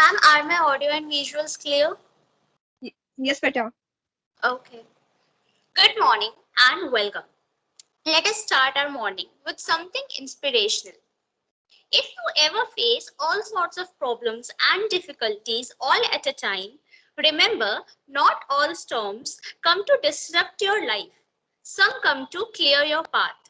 Ma'am, are my audio and visuals clear? Yes, better. Okay. Good morning and welcome. Let us start our morning with something inspirational. If you ever face all sorts of problems and difficulties all at a time, remember not all storms come to disrupt your life. Some come to clear your path.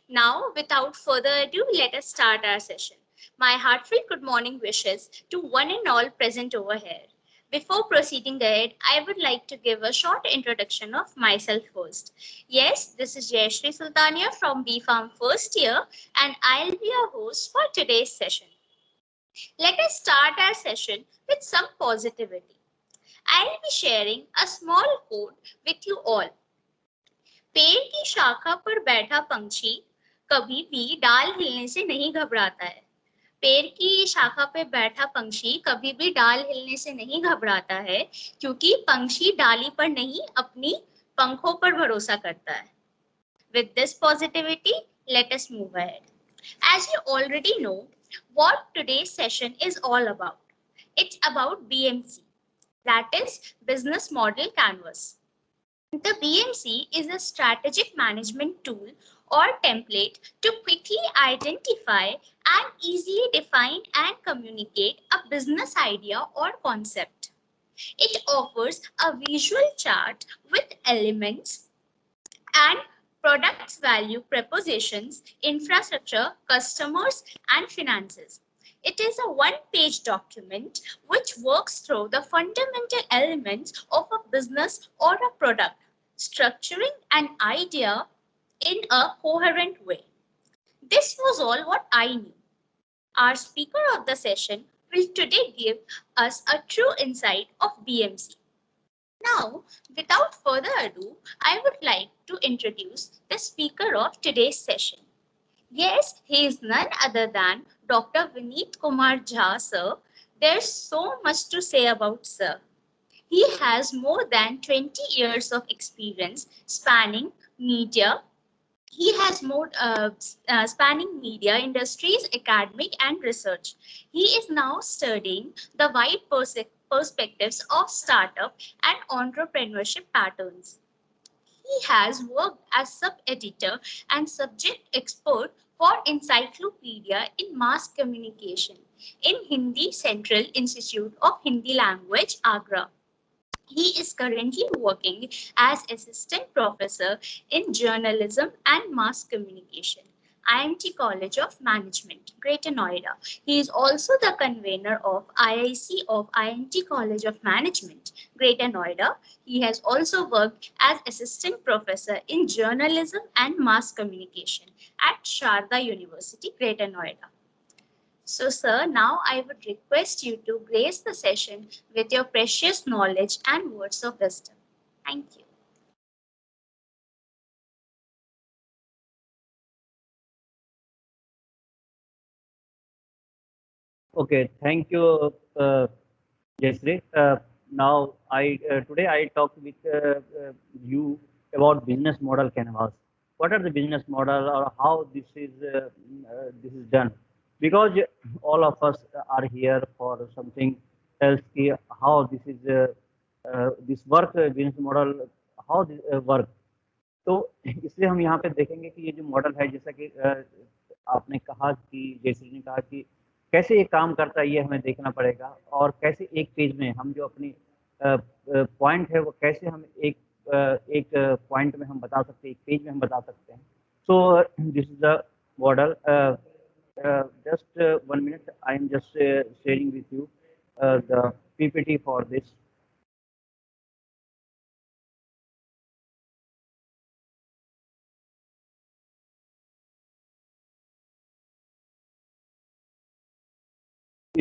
Now, without further ado, let us start our session. My heartfelt good morning wishes to one and all present over here. Before proceeding ahead, I would like to give a short introduction of myself first. Yes, this is Jayashree Sultania from B Farm first year, and I'll be your host for today's session. Let us start our session with some positivity. I'll be sharing a small quote with you all. पेड़ की शाखा पर बैठा पंछी कभी भी डाल हिलने से नहीं घबराता है। पेड़ की शाखा पे बैठा पंछी कभी भी डाल हिलने से नहीं घबराता है क्योंकि पंछी डाली पर नहीं अपनी पंखों पर भरोसा करता है। With this positivity, let us move ahead. As you already know, what today's session is all about. It's about BMC, that is Business Model Canvas. The BMC is a strategic management tool or template to quickly identify and easily define and communicate a business idea or concept. It offers a visual chart with elements and products, value propositions, infrastructure, customers, and finances. It is a one-page document which works through the fundamental elements of a business or a product, structuring an idea in a coherent way. This was all what I knew. Our speaker of the session will today give us a true insight of BMC. Now, without further ado, I would like to introduce the speaker of today's session. Yes, he is none other than Dr. Vineet Kumar Jha, sir. There's so much to say about sir. He has more than 20 years of experience spanning media. He has more spanning media industries, academic and research. He is now studying the wide perspectives of startup and entrepreneurship patterns. He has worked as sub-editor and subject expert for Encyclopedia in Mass Communication in Hindi Central Institute of Hindi Language, Agra. He is currently working as assistant professor in journalism and mass communication, IMT College of Management, Greater Noida. He is also the convener of IIC of IMT College of Management, Greater Noida. He has also worked as assistant professor in journalism and mass communication at Sharda University, Greater Noida. So, sir, now I would request you to grace the session with your precious knowledge and words of wisdom. Thank you. Okay, thank you, Jayashree. Now, today I talk with you about business model canvas. What are the business model or how this is done? Because all of us are here for something else. How this work business model how this work. तो इसलिए हम यहाँ पे देखेंगे कि ये जो model है जैसा कि आपने कहा कि जैसे ने कहा कि कैसे ये काम करता है ये हमें देखना पड़ेगा और कैसे एक पेज में हम जो अपनी पॉइंट है वो कैसे हम एक पॉइंट में हम बता सकते हैं एक पेज में हम बता सकते हैं so this is the model just 1 minute I am just sharing with you the PPT for this.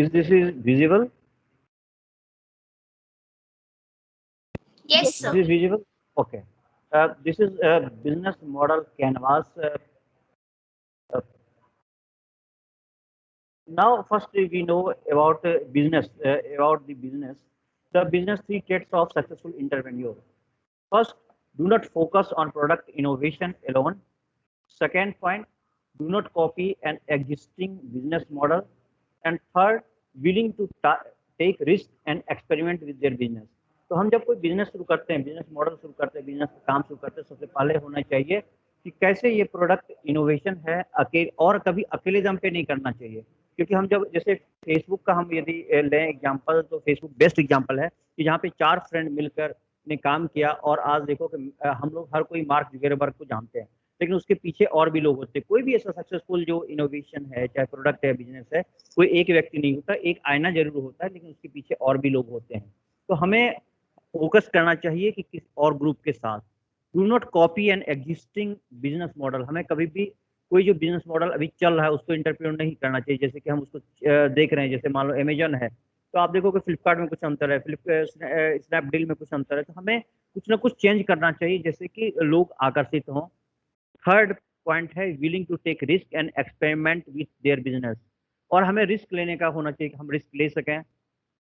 Is this is visible? Yes, Yes, sir. Is this visible? Okay. This is a business model canvas. Uh, Now, first we know about business, about the business. The business three traits of successful entrepreneur. First, do not focus on product innovation alone. Second point, do not copy an existing business model. And third, willing to take risk and experiment with their business. तो हम जब कोई business शुरू करते हैं, business model शुरू करते हैं, बिजनेस काम शुरू करते हैं, सबसे पहले होना चाहिए कि कैसे ये प्रोडक्ट इनोवेशन है, और कभी अकेले दम पे नहीं करना चाहिए। क्योंकि हम जब जैसे फेसबुक का हम यदि लें एग्जांपल, तो फेसबुक बेस्ट एग्जांपल है कि जहाँ पे 4 फ्रेंड मिलकर ने काम किया और आज देखो कि हम लोग हर कोई मार्क जुकरबर्ग को जानते हैं, लेकिन उसके पीछे और भी लोग होते हैं। कोई भी ऐसा सक्सेसफुल जो इनोवेशन है, चाहे प्रोडक्ट है, बिजनेस है, कोई एक व्यक्ति नहीं होता, एक आईना जरूर होता है, लेकिन उसके पीछे और भी लोग होते हैं। तो हमें फोकस करना चाहिए कि किस और ग्रुप के साथ। Do not copy an existing business model. हमें कभी भी कोई जो बिजनेस मॉडल अभी चल रहा है उसको इंटरप्रेट नहीं करना चाहिए। जैसे कि हम उसको देख रहे हैं, जैसे मान लो अमेजन है, तो आप देखो कि फ्लिपकार्ट में कुछ अंतर है, स्नैपडील में कुछ अंतर है, तो हमें कुछ ना कुछ चेंज करना चाहिए जैसे कि लोग आकर्षित हों। थर्ड पॉइंट है willing to take risk and experiment with their business. और हमें रिस्क लेने का होना चाहिए कि हम रिस्क ले सकें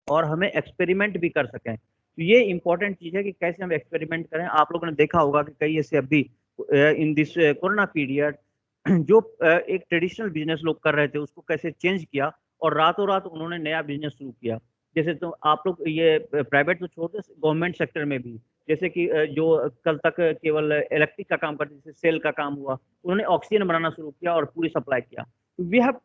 और हमें एक्सपेरिमेंट भी कर सकें। तो ये इंपॉर्टेंट चीज़ है कि कैसे हम एक्सपेरिमेंट करें। आप लोगों ने देखा होगा कि कई ऐसे अभी इन दिस कोरोना पीरियड जो एक ट्रेडिशनल बिजनेस लोग कर रहे थे उसको कैसे चेंज किया और रातों रात उन्होंने नया बिजनेस शुरू किया। जैसे तो आप लोग ये प्राइवेट तो छोड़ दे, गवर्नमेंट सेक्टर में भी जैसे कि जो कल तक केवल इलेक्ट्रिक का काम करते, जैसे सेल का काम हुआ, उन्होंने ऑक्सीजन बनाना शुरू किया और पूरी सप्लाई किया। We have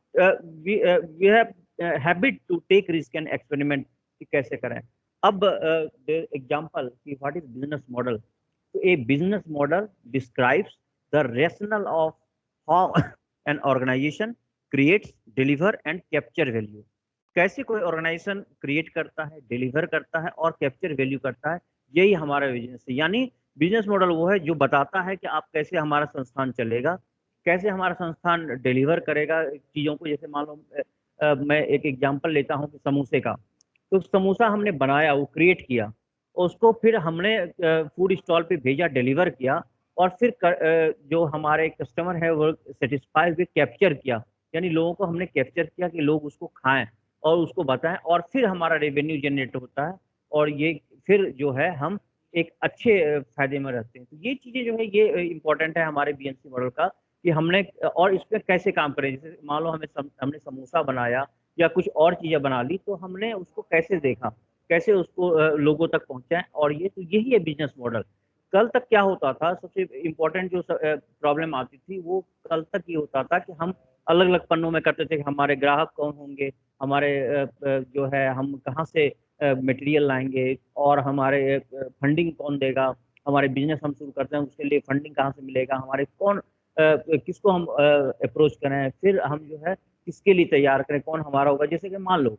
we have habit to take risk and experiment कि कैसे करें। अब एग्जांपल कि व्हाट इज बिजनेस मॉडल। तो a business model describes the rational of how an organisation creates, deliver and capture value. कैसे कोई organisation create करता है, डिलीवर करता है और कैप्चर वैल्यू करता है, यही हमारा बिजनेस है। यानी बिजनेस मॉडल वो है जो बताता है कि आप कैसे हमारा संस्थान चलेगा, कैसे हमारा संस्थान डिलीवर करेगा चीज़ों को। जैसे मान लो मैं एक एग्जांपल लेता हूँ कि समोसे का। तो समोसा हमने बनाया, वो क्रिएट किया, उसको फिर हमने फूड स्टॉल पे भेजा, डिलीवर किया, और फिर जो हमारे कस्टमर है वो सेटिस्फाई हुए, कैप्चर किया, यानी लोगों को हमने कैप्चर किया कि लोग उसको खाएं और उसको बताएं, और फिर हमारा रेवेन्यू जनरेट होता है। और ये फिर जो है हम एक अच्छे फायदे में रहते हैं। तो ये चीज़ें जो है ये इंपॉर्टेंट है हमारे बीएनसी मॉडल का कि हमने और इस पर कैसे काम करें। जैसे मान लो हमने समोसा बनाया या कुछ और चीज़ें बना ली, तो हमने उसको कैसे देखा, कैसे उसको लोगों तक पहुंचाएं। और ये तो यही है बिजनेस मॉडल। कल तक क्या होता था, सबसे इम्पोर्टेंट जो प्रॉब्लम आती थी वो कल तक ये होता था कि हम अलग अलग पन्नों में करते थे कि हमारे ग्राहक कौन होंगे, हमारे जो है हम कहाँ से मटेरियल लाएंगे, और हमारे फंडिंग कौन देगा, हमारे बिजनेस हम शुरू करते हैं उसके लिए फंडिंग कहाँ से मिलेगा, हमारे कौन किसको हम अप्रोच करें, फिर हम जो है किसके लिए तैयार करें, कौन हमारा होगा। जैसे कि मान लो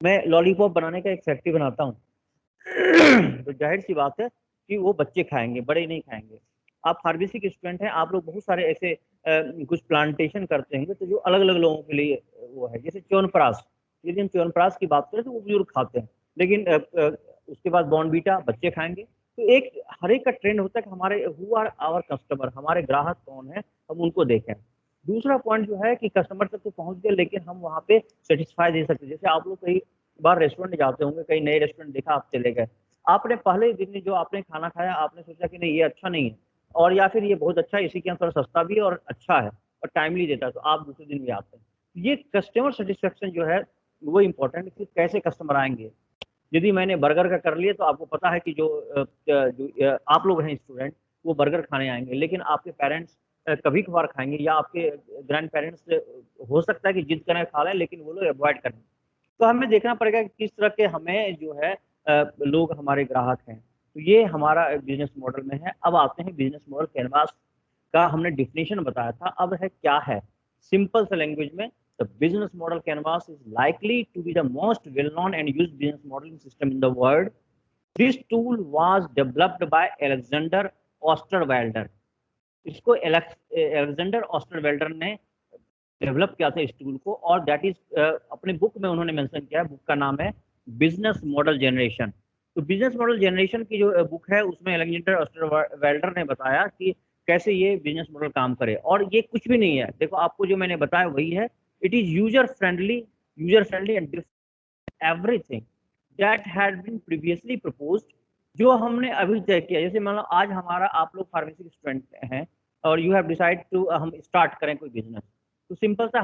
मैं लॉलीपॉप बनाने का एक फैक्ट्री बनाता हूँ तो जाहिर सी बात है कि वो बच्चे खाएंगे, बड़े नहीं खाएंगे। आप फार्मेसी के स्टूडेंट हैं, आप लोग बहुत सारे ऐसे कुछ प्लांटेशन करते हैं तो जो अलग अलग लोगों के लिए वो है। जैसे च्यवनप्राश, यदि हम च्यवनप्राश की बात करें तो वो बुजुर्ग खाते हैं, लेकिन उसके बाद बॉर्नवीटा बच्चे खाएंगे। तो एक हर एक का ट्रेंड होता है कि हमारे हु आर आवर कस्टमर, हमारे ग्राहक कौन है, हम उनको देखें। दूसरा पॉइंट जो है कि कस्टमर तक तो पहुंच गए, लेकिन हम वहाँ पे सेटिस्फाई दे सकते हैं। जैसे आप लोग कई बार रेस्टोरेंट जाते होंगे, कई नए रेस्टोरेंट देखा, आप चले गए, आपने पहले दिन जो आपने खाना खाया आपने सोचा कि नहीं ये अच्छा नहीं है, और या फिर ये बहुत अच्छा है, इसी के यहाँ थोड़ा सस्ता भी है और अच्छा है और टाइमली देता है, तो आप दूसरे दिन भी आते हैं। ये कस्टमर सेटिस्फेक्शन जो है वो इम्पोर्टेंट है कि कैसे कस्टमर आएंगे। यदि मैंने बर्गर का कर लिया तो आपको पता है कि जो आप लोग हैं स्टूडेंट, वो बर्गर खाने आएंगे, लेकिन आपके पेरेंट्स कभी कभार खाएंगे, या आपके ग्रैंड पेरेंट्स हो सकता है कि जिद करें खा लें, लेकिन वो लोग अवॉइड करें। तो हमें देखना पड़ेगा कि किस तरह के हमें जो है लोग हमारे ग्राहक हैं। तो ये हमारा बिजनेस मॉडल में है। अब आते हैं बिजनेस मॉडल कैनवास का, हमने डिफिनेशन बताया था, अब है क्या है सिंपल से लैंग्वेज में। The business model canvas is likely to be the most well-known and used business modeling system in the world. This tool was developed by Alexander Osterwalder. इसको एलेक्जेंडर ऑस्टरवेल्डर ने डेवलप किया था इस टूल को, और that is अपने book में उन्होंने मेंशन किया है। बुक का नाम है बिजनेस मॉडल जनरेशन। तो बिजनेस मॉडल जनरेशन की जो बुक है उसमें एलेक्जेंडर ऑस्टरवेल्डर ने बताया कि कैसे ये बिजनेस मॉडल काम करे। और ये कुछ भी नहीं है, देखो आपको जो मैंने बताया वही है। It is user friendly and everything that had been previously proposed, जो हमने अभी तय किया। जैसे मान लो आज हमारा आप लोग फार्मेसी स्टूडेंट हैं और यू हैव डिसाइड टू हम स्टार्ट करें कोई बिजनेस, तो सिंपल सा